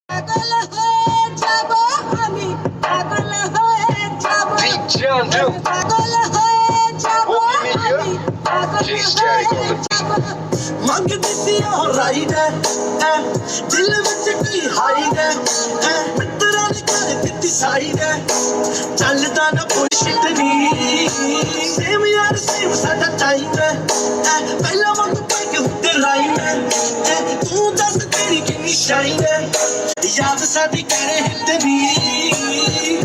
পাগল হয়ে যাব আমি, পাগল হয়ে যাব, পাগল হয়ে যাব আমি, পাগল হয়ে যাব। ਮੰਗਦੀ ਸੀ ਉਹ ਰਾਈਡ ਐ ਦਿਲ ਵਿੱਚ ਕੀ ਹਾਈਡ ਐ ਮਿੱਤਰਾਂ ਨੇ ਕਰ ਦਿੱਤੀ ਸਾਈਡ ਐ ਚੱਲਦਾ ਨਾ ਬੁਲਸ਼ਿਟ ਨੀ ਸੇਮ ਯਾਰ ਸੇਮ ਸਾਡਾ ਟਾਈਮ ਐ ਪਹਿਲਾਂ ਵਾਂਗ ਪੈਗ ਹੁੰਦੇ ਰਾਈਮ ਐ ਤੂੰ ਦੱਸ ਤੇਰੀ ਕਿੰਨੀ ਸ਼ਾਈਨ ਐ ਯਾਦ ਸਾਡੀ ਕਰੇ ਹਿੱਟ ਨੀ